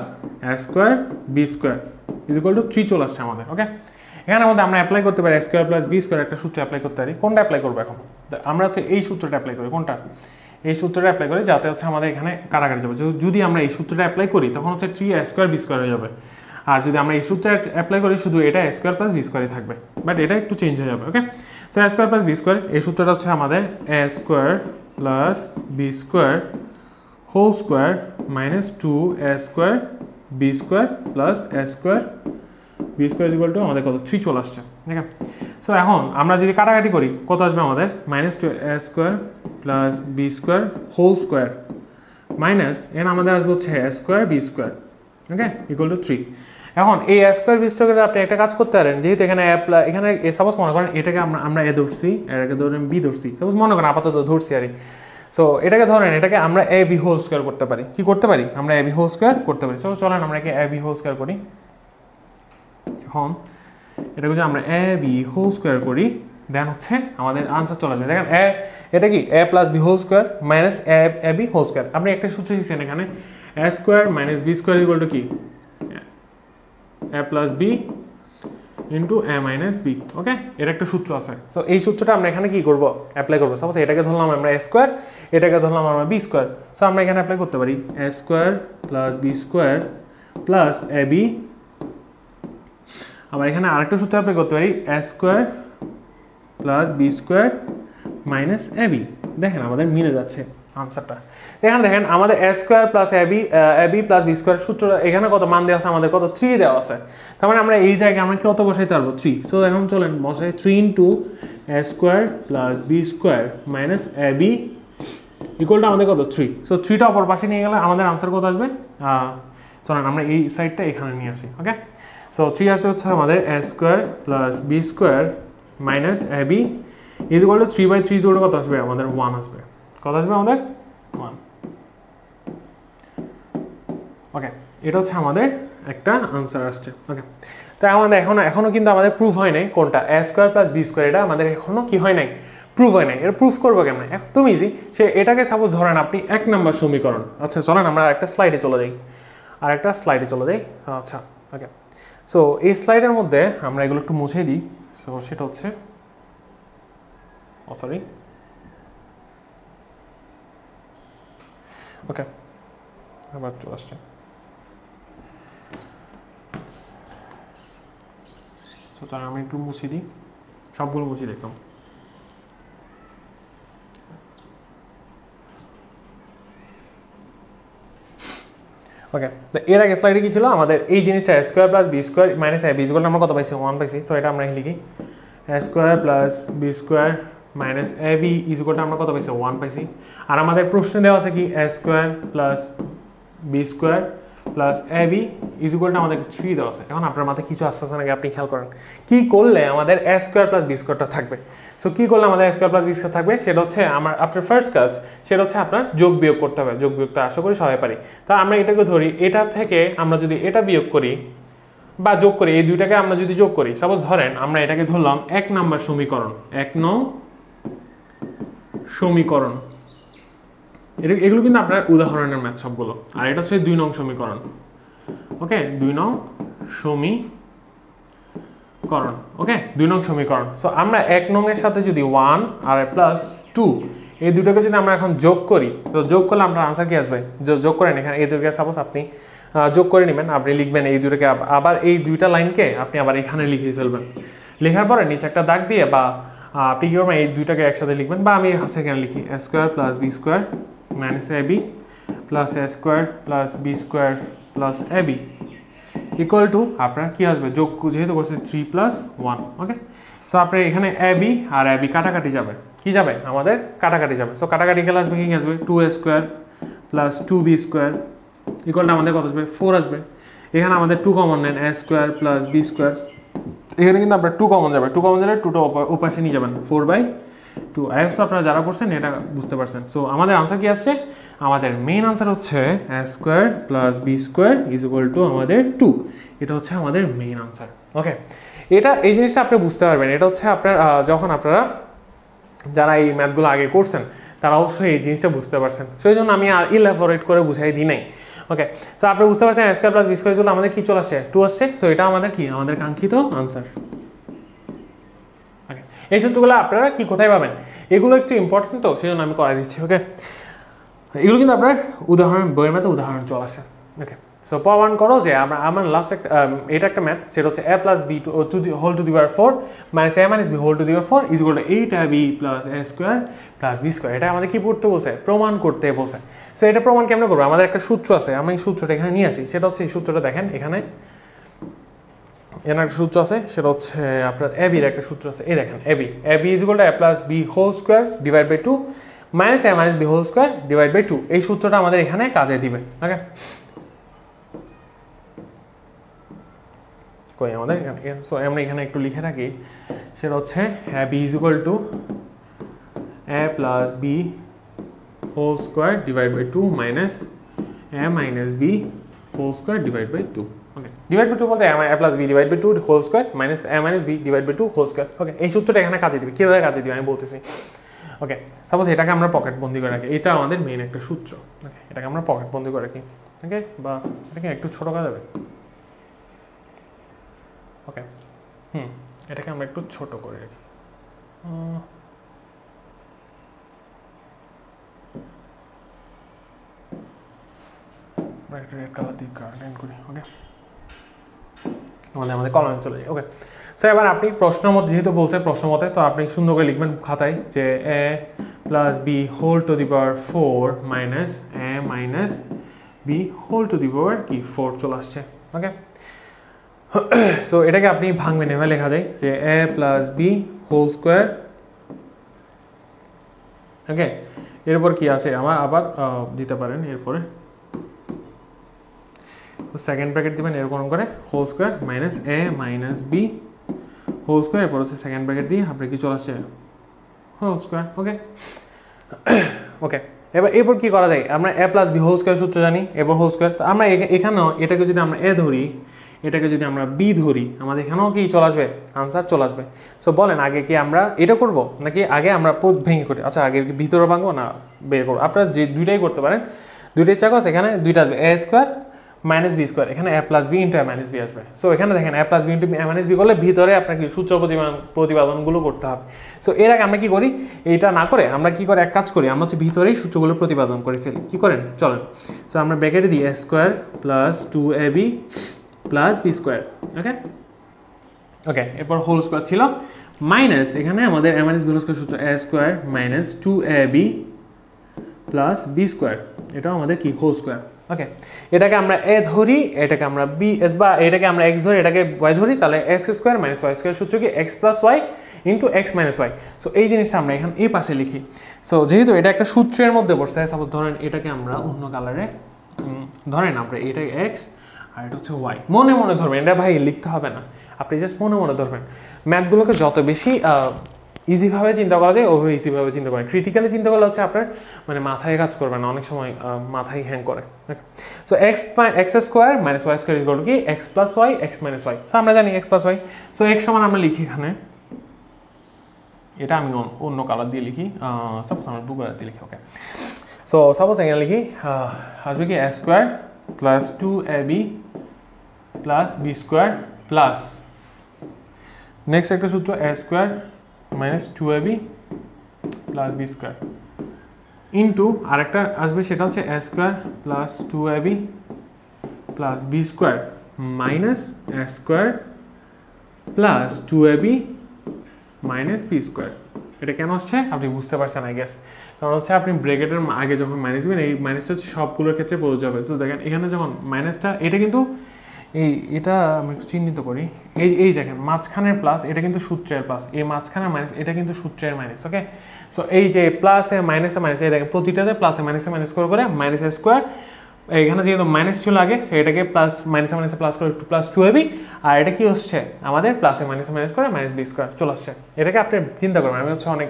a square b square is equal to 3 চলে আসছে আমাদের। ওকে, এখানে মধ্যে আমরা অ্যাপ্লাই করতে পারি a square plus b square একটা সূত্র অ্যাপ্লাই করতে পারি। কোনটা অ্যাপ্লাই করবো এখন? আমরা হচ্ছে এই সূত্রটা অ্যাপ্লাই করি। কোনটা? এই সূত্রটা অ্যাপ্লাই করি, যাতে হচ্ছে আমাদের এখানে কাটাকাটি যাবে। যদি আমরা এই সূত্রটা অ্যাপ্লাই করি তখন হচ্ছে 3a স্কয়ার b স্কয়ার হয়ে যাবে। আর যদি আমরা এই সূত্রটা অ্যাপ্লাই করি শুধু এটা a স্কয়ার প্লাস b স্কয়ারই থাকবে, বাট এটা একটু চেঞ্জ হয়ে যাবে। Okay, so a square plus b square, এই সূত্রটা হচ্ছে আমাদের a square plus b square whole square minus 2a square b square plus a square b square is equal to আমাদের কত 3 চলে আসছে। ঠিক আছে, সো এখন আমরা যদি কাটাকাটি করি কত আসবে আমাদের? Minus 2a square plus b square whole square minus এখানে আমাদের আসবে হচ্ছে a square b square. Okay, equal to 3। এখন এই a স্কয়ার b স্কয়ার আপনি একটা কাজ করতে পারেন, যেহেতু এখানে এখানে সাপোজ মনে করেন এটাকে আমরা a ধরছি, এটাকে ধরেন b ধরছি, সাপোজ মনে করেন আপাতত ধরছি আর। সো এটাকে ধরেন এটাকে আমরা a b হোল স্কয়ার করতে পারি। কি করতে পারি? আমরা a b হোল স্কয়ার করতে পারি। সো চলেন আমরা একে a b হোল স্কয়ার করি। এখন এটাকে যদি আমরা a b হোল স্কয়ার করি দেন হচ্ছে আমাদের আনসার চলে আসবে। দেখেন এটা কি a plus b whole square minus a b whole square. আপনি একটা সূত্র শিখছেন এখানে, a square minus b square equal to কি? a plus b into a minus b। Okay, এর একটা সূত্র আছে। তো এই সূত্রটা আমরা এখানে কি করব? অ্যাপ্লাই করবো। সাপোজ এটাকে ধরলাম আমরা a স্কয়ার, এটাকে ধরলাম আমরা b স্কয়ার। সো আমরা এখানে অ্যাপ্লাই করতে পারি a square plus b square plus ab। আবার এখানে আরেকটা সূত্র অ্যাপ্লাই করতে পারি a square plus b square minus ab। দেখেন আমাদের মিলে যাচ্ছে আনসারটা। এখানে দেখেন আমাদের a square plus ab plus b square সূত্রটা এখানে কত মান দেওয়া আছে? আমাদের কত 3 দেওয়া আছে। তার মানে আমরা এই জায়গায় আমরা কত বসাইতে পারবো? 3। সো এখন চলেন বসাই 3 into a square plus b square minus ab equal to আমাদের কত 3। সো 3টা অপর পাশে নিয়ে গেলে আমাদের আনসার কত আসবে? চলেন আমরা এই সাইডটা এখানে নিয়ে আসি। ওকে, সো 3 আসবে হচ্ছে আমাদের a square plus b square minus ab is equal two 3/3 জোড়ে কত আসবে? আমাদের 1 আসবে। কত আসবে আমাদের? 1। ওকে, এটা হচ্ছে আমাদের একটা আনসার আসছে। ওকে, তো আমাদের এখনো কিন্তু আমাদের প্রুফ হয় নাই কোনটা a square plus b square, এটা আমাদের এখনো কি হয় নাই? প্রুফ হয় নাই। এটা প্রুফ করবো কেমন? একদম ইজি। সে এটাকে সাপোজ ধরেন আপনি 1 নম্বর সমীকরণ। আচ্ছা চলেন আমরা আরেকটা স্লাইডে চলে যাই। আচ্ছা ওকে, সো এই স্লাইডের মধ্যে আমরা এগুলো একটু মুছে দিই। সো সেটা হচ্ছে সরি ওকে, আবার চলে আসছে। সো চলেন আমি একটু মুছে দিই, সবগুলো মুছে দেখলাম। ওকে, তো এর আগে স্লাইডে কি ছিল? আমাদের এই জিনিসটা a square plus b square minus ab equal আমরা কত পাইছি? 1 পাইছি। সো এটা আমরা লিখি a square plus b square minus ab equal আমরা কত পাইছি? 1 পাইছি। আর আমাদের প্রশ্ন দেওয়া আছে কি a square plus b square plus ab equal আমাদের 3 দেওয়া আছে। এখন আপনার মাথায় কিছু আসছে নাকি আপনি খেয়াল করেন, কি করলে আমাদের a স্কয়ার প্লাস b স্কয়ারটা থাকবে? সো কি করলে আমাদের a square plus b square থাকবে? সেটা হচ্ছে আপনার ফার্স্ট কাজ, সেটা হচ্ছে আপনার যোগ বিয়োগ করতে হবে। যোগ বিয়োগটা আশা করি সবাই পারি। তা আমরা এটাকে ধরি, এটা থেকে আমরা যদি এটা বিয়োগ করি বা যোগ করি, এই দুইটাকে আমরা যদি যোগ করি, সাপোজ ধরেন আমরা এটাকে ধরলাম 1 নম্বর সমীকরণ, 1 নং সমীকরণ। এগুলো কিন্তু আপনার উদাহরণের ম্যাথ সবগুলো। আর এটা হচ্ছে 2 নং সমীকরণ। ওকে, 2 নং সমীকরণ। ওকে, 2 নং সমীকরণ। সো আমরা 1 নং এর সাথে যদি 1 আর প্লাস 2 এই দুটোকে যদি আমরা এখন যোগ করি, তো যোগ করলে আপনার আনসার কি আসবে? যোগ করেন এখানে এই দুটোকে সাপোজ আপনি যোগ করে নেবেন, আপনি লিখবেন এই দুটোকে, আবার এই দুইটা লাইনকে আপনি আবার এখানে লিখে ফেলবেন। লেখার পরে নিচে একটা দাগ দিয়ে বা আপনি কি করবেন এই দুইটাকে একসাথে লিখবেন, বা আমি সেখানে লিখি a square plus b square minus ab plus a square plus b square plus ab equal to আপনার কি আসবে? যোগ যেহেতু করছে 3 প্লাস 1। ওকে, সো আপনার এখানে ab আর ab কাটাকাটি যাবে, কি যাবে? আমাদের কাটাকাটি যাবে। সো কাটাকাটি গেলে আসবে কি আসবে? 2a square plus 2b square equal to আমাদের কত আসবে? 4 আসবে। এখানে আমাদের 2 কমন নেন, a square plus b square. এখানে কিন্তু আপনার 2 কমন যাবে, 2 কমন গেলে 2টা ওপাশে নিয়ে যাবেন, 4/3 টু। আই হোপ আপনারা যারা পড়ছেন এটা বুঝতে পারছেন। সো আমাদের আনসার কি আসছে? আমাদের মেইন আনসার হচ্ছে A square plus B square is equal to আমাদের 2। এটা হচ্ছে আমাদের মেইন আনসার। ওকে, এটা এই জিনিসটা আপনি বুঝতে পারবেন। এটা হচ্ছে আপনার যখন আপনারা যারা এই ম্যাথগুলো আগে করছেন তারা অবশ্যই এই জিনিসটা বুঝতে পারছেন। সেই জন্য আমি আর ইলাবোরেট করে বুঝাই দিই নাই। ওকে, সো আপনি বুঝতে পারছেন এ স্কোয়ার প্লাস বি স্কোয়ার আমাদের কি চলে আসছে? 2 আসছে। সো এটা আমাদের কি? আমাদের কাঙ্ক্ষিত আনসার। ওকে, এই সূত্রগুলো আপনারা কি কোথায় পাবেন? এগুলো একটু ইম্পর্টেন্ট, তো সেই জন্য আমি করাই দিচ্ছি। ওকে, এগুলো কিন্তু আপনার উদাহরণ বইয়ের মধ্যে উদাহরণ চলে আসে। ওকে, সো প্রমাণ করো যে আমার লাস্ট এটা একটা ম্যাথ, সেটা হচ্ছে a plus B whole to the power 4 minus a minus B whole to the power 4 is equal to 8ab plus a square plus B square. এটা আমাদের কি পড়তে বসে? প্রমাণ করতে বসে। সো এটা প্রমাণ কেমন করবো? আমাদের একটা সূত্র আছে, আমি এই সূত্রটা এখানে নিয়ে আসি। সেটা হচ্ছে এই সূত্রটা দেখেন, এখানে একটা সূত্র আছে, সেটা হচ্ছে আপনার এবির একটা সূত্র আছে। এই দেখেন, AB is equal to a plus B whole square divide by 2 minus a minus B whole square divide by 2। এই সূত্রটা আমাদের এখানে কাজে দিবে। ওকে, কই আমাদের সো আমরা এখানে একটু লিখে রাখি, সেটা হচ্ছে B is equal to A plus B whole square divide by 2 minus A minus B whole square divide by 2। Okay, divide by 2 বলতে A plus B divide by 2 whole square minus A minus B divide by 2 whole square. Okay, এই সূত্রটা এখানে কাজে দিবে। কীভাবে কাজে দিবে আমি বলতেছি। ওকে, সাপোজ এটাকে আমরা পকেট বন্দি করে রাখি, এটা আমাদের মেইন একটা সূত্র। ওকে, এটাকে আমরা পকেট বন্দি করে রাখি। ওকে, বা এটাকে একটু ছোটো করা যাবে। ওকে, এটাকে আমরা একটু ছোট করে রাখি। একটা রেড কালার দিয়ে লাইন করি। ওকে, আমাদের কলমে চলে যাই। ওকে, সো এবার আপনি প্রশ্ন মত যেহেতু বলছে প্রশ্ন মতে, তো আপনি সুন্দর করে লিখবেন খাতায় যে A plus B whole to the power 4 minus A minus B whole to the power কি 4 চলে আসছে। ওকে, সো এটাকে আপনি ভাঙবেন, এভাবে লেখা যায় যে A plus B whole square. ওকে, এরপর কি আসে আমার আবার দিতে পারেন, এরপরে সেকেন্ড ব্র্যাকেট দিবেন এরকম করে whole square minus A minus B whole square, এরপর হচ্ছে সেকেন্ড ব্র্যাকেট দিয়ে আপনার কি চলে আসছে হোল স্কোয়ার। ওকে, ওকে, এরপর কি করা যায়? আমরা এ প্লাস বি হোল স্কোয়ার সূত্র জানি, এরপর হোল স্কোয়ার। তো আমরা এখানেও এটাকে যদি আমরা এ ধরি, এটাকে যদি আমরা বি ধরি, আমাদের এখানেও কি চলে আসবে? আনসার চলে আসবে। সো বলেন আগে কি আমরা এটা করব নাকি আগে আমরা পদ ভেঙে করি? আচ্ছা, আগে ভিতরে ভাঙবো না বের করবো? আপনারা যে দুইটাই করতে পারেন, দুইটাই চাকস। এখানে দুইটা আসবে এ স্কোয়ার মাইনাস বি স্কোয়ার, এখানে এ প্লাস বি ইন্টু এ মাইনাস বি আসবে। সো এখানে দেখেন এ প্লাস বি ইন্টু এ মাইনাস বি করলে ভিতরে আপনাকে সূত্র প্রতিপাদনগুলো করতে হবে। সো এর আগে আমরা কি করি? এইটা না করে আমরা কি করে এক কাজ করি, আমরা হচ্ছে ভিতরেই সূত্রগুলো প্রতিপাদন করে ফেলি। কি করেন চলেন। সো আমরা ব্র্যাকেটে দিই A square plus 2ab plus B square. Okay, okay, এরপর হোল স্কোয়ার ছিল মাইনাস এখানে আমাদের A minus B whole square সূত্র A square minus 2ab plus B square, এটাও আমাদের কি হোল স্কোয়ার। ওকে, এটাকে আমরা এ ধরি, এটাকে আমরা বি এস বা এটাকে আমরা এক্স ধরি, এটাকে ওয়াই ধরি, তাহলে X square minus Y square সূত্র কি X plus Y into X minus Y. So এই জিনিসটা আমরা এখানে এই পাশে লিখি। সো যেহেতু এটা একটা সূত্রের মধ্যে বসছে, সাপোজ ধরেন এটাকে আমরা অন্য কালারে ধরেন, আমরা এটা এক্স আর এটা হচ্ছে ওয়াই, মনে মনে ধরবেন। এটা ভাই লিখতে হবে না, আপনি জাস্ট মনে মনে ধরবেন। ম্যাথগুলোকে যত বেশি ইজিভাবে চিন্তা করা যায় ওইভাবে ইজিভাবে চিন্তা করেন। ক্রিটিক্যালি চিন্তা করলে হচ্ছে আপনার মানে মাথায় কাজ করবে না, অনেক সময় মাথায় হ্যাং করে। So X square minus Y square equal to কি X plus Y X minus Y. So আমরা জানি X plus Y. So X সমান আমরা লিখি এখানে, এটা আমি অন্য কালার দিয়ে লিখি, সাপোজ আমরা ব্লু কালার দিয়ে লিখি। ওকে, সো সাপোজ এখানে লিখি আসবে কি A square plus 2ab plus B square plus next একটা সূত্র A square minus 2ab plus B square into আরেকটা আসবে, সেটা হচ্ছে A square plus 2ab plus B square minus A square plus 2ab minus B square. এটা কেন আসছে আপনি বুঝতে পারছেন আই গেস, কারণ হচ্ছে আপনি ব্র্যাকেটের আগে যখন মাইনাস দিবেন, এই মাইনাসটা হচ্ছে সবগুলোর ক্ষেত্রে প্রযোজ্য হবে। তো দেখেন এখানে যখন মাইনাসটা, এটা কিন্তু এটা আমি একটু চিহ্নিত করি, এই দেখেন মাঝখানের প্লাস, এটা কিন্তু সূত্রের প্লাস, এই মাঝখানের মাইনাস, এটা কিন্তু সূত্রের মাইনাস। ওকে, সো এই যে প্লাসে মাইনাসে মাইনাস, এই দেখেন প্রতিটাতে প্লাসে মাইনাসে মাইনাস করে মাইনাস স্কোয়ার এখানে যেহেতু মাইনাস ছিল আগে সেটাকে প্লাস মাইনাসে মাইনাসে প্লাস করে প্লাস 2ab, আর এটা কি হচ্ছে আমাদের প্লাসে মাইনাসে মাইনাস করে মাইনাস বি স্কোয়ার চলে আসছে। এটাকে আপনি চিন্তা করবেন, আমি হচ্ছে অনেক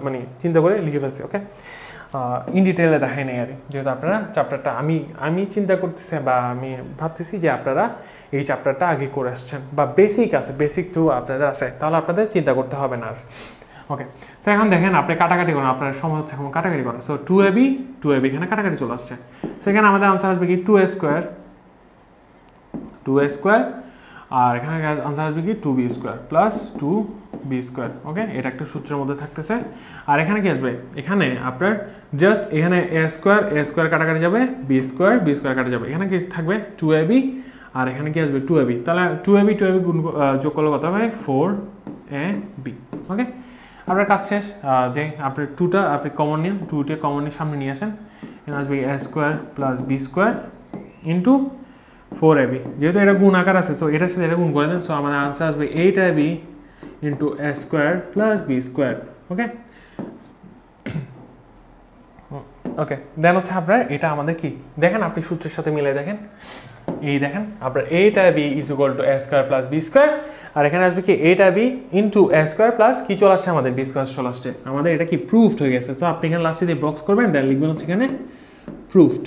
মানে চিন্তা করে লিখে ফেলছি, ওকে। ইন ডিটেলে দেখাই নেই আর, যেহেতু আপনারা চ্যাপ্টারটা আমি চিন্তা করতেছি বা আমি ভাবতেছি যে আপনারা এই চ্যাপ্টারটা আগে করে আসছেন বা বেসিক আছে, বেসিক টু আপনাদের আছে, তাহলে আপনাদের চিন্তা করতে হবে না আর, ওকে। সো এখন দেখেন আপনি কাটাকাটি করুন, আপনার সময় হচ্ছে এখন কাটাকাটি করেন। সো 2ab এখানে কাটাকাটি চলে আসছে। সো এখানে আমাদের আনসার আসবে কি 2a স্কোয়ার, আর এখানে আনসার আসবে কি 2b square plus 2b square, ওকে। এটা একটা সূত্রের মধ্যে থাকতেছে। আর এখানে কি আসবে, এখানে আপনার জাস্ট এখানে a স্কোয়ার কাটাকাটি যাবে, b স্কোয়ার কাটা যাবে, এখানে কি থাকবে 2ab, আর এখানে কি আসবে 2ab, তাহলে 2ab গুণ যোগ করলে কত হবে 4ab, ওকে। আপনার কাজ শেষ। যে আপনি 2টা আপনি কমন নিন, 2টা কমন নিয়ে সামনে নিয়ে আসেন, এখানে আসবে a square plus b square into 4ab, যেহেতু এটা গুণ আকার আছে সো এটার সাথে এটা গুণ করে দেন। সো আমাদের আনসার আসবে 8ab into a square plus b square, okay. Okay, then হচ্ছে আপনার এটা আমাদের কি দেখেন, আপনি সূত্রের সাথে মিলাই দেখেন, এই দেখেন আপনার 8ab is equal to a square plus b square, আর এখানে আসবে কি 8ab into a square plus কি চলে আসছে আমাদের b স্কোয়ার চলে আসছে, আমাদের এটা কি প্রুফড হয়ে গেছে। সো আপনি এখানে লাস্টে দিয়ে বক্স করবেন, দেন লিখবেন হচ্ছে এখানে proofed.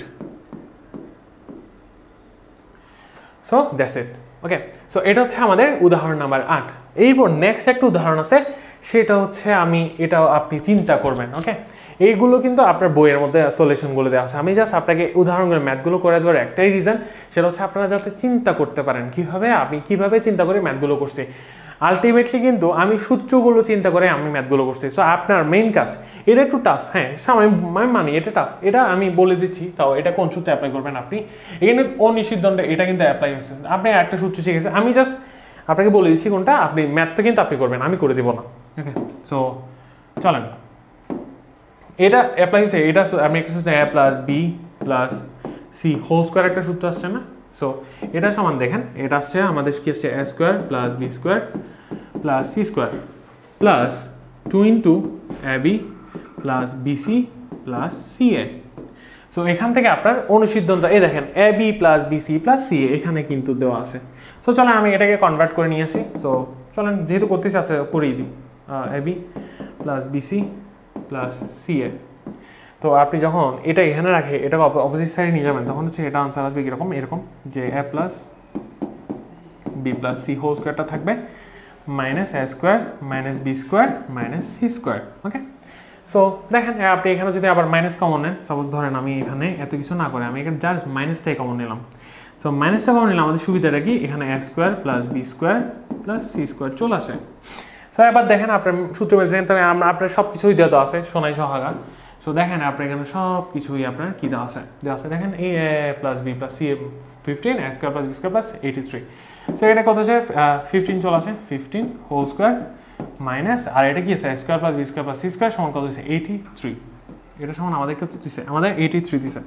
So that's it, okay. So এটা হচ্ছে আমাদের উদাহরণ নাম্বার 8। এরপর নেক্সট একটা উদাহরণ আছে, সেটা হচ্ছে এটাও আপনি চিন্তা করবেন, ওকে। এইগুলো কিন্তু আপনার বইয়ের মধ্যে সলিউশনগুলো দেওয়া আছে, আমি জাস্ট আপনাকে উদাহরণগুলো ম্যাথগুলো করে দেওয়ার একটাই রিজন, সেটা হচ্ছে আপনারা যাতে চিন্তা করতে পারেন আপনি কিভাবে চিন্তা করে ম্যাথগুলো করছি। আলটিমেটলি কিন্তু আমি সূত্রগুলো চিন্তা করে আমি ম্যাথগুলো করছি। সো আপনার মেইন কাজ, এটা একটু টাফ, হ্যাঁ আমি মানি এটা টাফ, এটা আমি বলে দিচ্ছি, তাও এটা কোন সূত্রে অ্যাপ্লাই করবেন আপনি, এখানে অনিশ্চিত দণ্ডে এটা কিন্তু অ্যাপ্লাই হচ্ছে, আপনি একটা সূত্র শিখেছেন, আমি জাস্ট আপনাকে বলে দিচ্ছি কোনটা, আপনি ম্যাথটা কিন্তু আপনি করবেন, আমি করে দেবো না, ওকে। সো চলেন, এটা অ্যাপ্লাই হচ্ছে, এটা আমি একটা সূত্র a plus B plus C whole square একটা সূত্র আসছে না। সো এটা সমান দেখেন, এটা আসছে আমাদের কি আসছে a square plus B square plus C square plus 2 into ab plus BC plus CA. So এখান থেকে আপনার অনুসিদ্ধান্ত এই দেখেন ab plus BC plus CA এখানে কিন্তু দেওয়া আছে। সো চলেন আমি এটাকে কনভার্ট করে নিয়ে আসি। সো চলেন যেহেতু করতেছি আছে করেই দিই, ab plus BC plus CA. তো আপনি যখন এটা এখানে রাখে এটাকে অপোজিট সাইডে নিয়ে যাবেন, তখন হচ্ছে এটা আনসার আসবে কীরকম, এরকম যে a plus B plus C whole স্কোয়ারটা থাকবে minus a square minus B square minus C square, okay. So দেখেন আপনি এখানে যদি আবার মাইনাস কমন নেন, সাপোজ ধরেন আমি এখানে এত কিছু না করে আমি এখানে জাস্ট মাইনাসটাই কমন নিলাম। সো মাইনাসটা কমন নিলাম, আমাদের সুবিধাটা কি, এখানে a square plus B square plus C square চলে আসে। সো এবার দেখেন আপনার সূত্র বলছেন, তবে আপনার সব কিছুই দেওয়া আছে সোনাই সোহাগা। সো দেখেন আপনার এখানে সব কিছুই আপনার কী দেওয়া আছে দেখেন a plus B plus C 15, a square plus B square plus 83। So এটা কত আছে 15 চলে আসে, 15 হোল স্কোয়ার মাইনাস, আর এটা কি আছে a square plus B square plus C square সমান কত হচ্ছে 83। এটা সমান আমাদের কত দিচ্ছে, আমাদের 83 দিচ্ছে।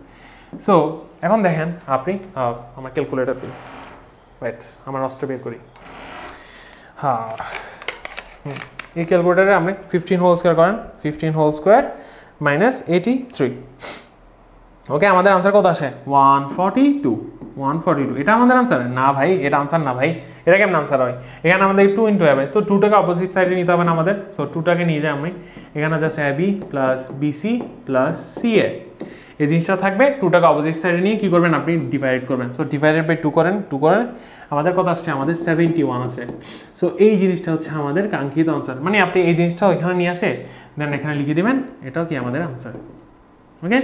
সো এখন দেখেন আপনি আমার ক্যালকুলেটার করি, রাইট আমার অস্ত্র বের করি, হ্যাঁ এই ক্যালকুলেটারে আপনি 15 হোল স্কোয়ার করেন, 15 হোল স্কোয়ার মাইনাস 83, ওকে। আমাদের আনসার কত আসে 142। এটা আমাদের আনসার না ভাই, এটা আনসার না ভাই, এটা কেমন আনসার হয়, এখানে আমাদের 2 ইন্টু হবে, তো 2টাকে অপোজিট সাইডে নিতে হবে না আমাদের। সো 2টাকে নিয়ে যাই আমি, এখানে যাচ্ছে ab plus BC plus CA, এই জিনিসটা থাকবে, 2টাকে অপোজিট সাইডে নিয়ে কী করবেন আপনি ডিভাইড করবেন। সো ডিভাইডেড বাই 2 করেন, আমাদের কত আসছে, আমাদের 71 আছে। সো এই জিনিসটা হচ্ছে আমাদের কাঙ্ক্ষিত আনসার, মানে আপনি এই জিনিসটাও এখানে নিয়ে আসে দেন এখানে লিখে দেবেন, এটাও কি আমাদের answer, okay.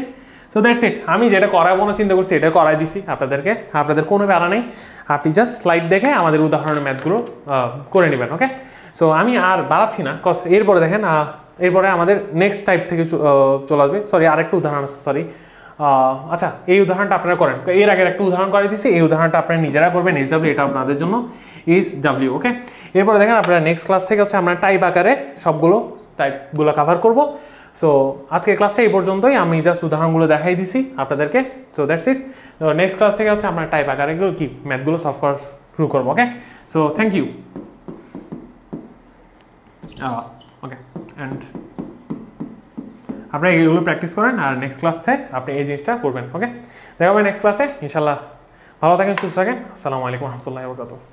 So that's it, আমি যেটা করাবো না চিন্তা করছি এটা করাই দিছি আপনাদেরকে, আপনাদের কোনো প্যারা নেই, আপনি জাস্ট স্লাইড দেখে আমাদের উদাহরণের ম্যাথগুলো করে নেবেন, ওকে। সো আমি আর বাড়াচ্ছি না, কজ এরপরে দেখেন এরপরে আমাদের নেক্সট টাইপ থেকে চলে আসবে, সরি আরেকটা উদাহরণ আছে, সরি আচ্ছা এই উদাহরণটা আপনারা করেন, এর আগের একটা উদাহরণ করে দিচ্ছি, এই উদাহরণটা আপনারা নিজেরা করবেন, SW এটা আপনাদের জন্য SW, ওকে। এরপরে দেখেন আপনারা নেক্সট ক্লাস থেকে হচ্ছে আমরা টাইপ আকারে সবগুলো টাইপগুলো কভার করব। সো আজকের ক্লাসটা এই পর্যন্তই, আমি জাস্ট উদাহরণগুলো দেখাই দিছি আপনাদেরকে। So that's it, next class থেকে হচ্ছে আমরা টাইপ আকারে কি ম্যাথগুলো সলভ করা শুরু করবো, okay. So thank you, okay. And আপনারা এগুলো প্র্যাকটিস করেন আর নেক্সট ক্লাসে আপনি এই জিনিসটা করবেন। ওকে, দেখা হবে নেক্সট ক্লাসে ইনশাল্লাহ। ভালো থাকেন, সুস্থ থাকেন। আসসালামু আলাইকুম রহমতুল্লাহি ওয়া বারাকাতুহু।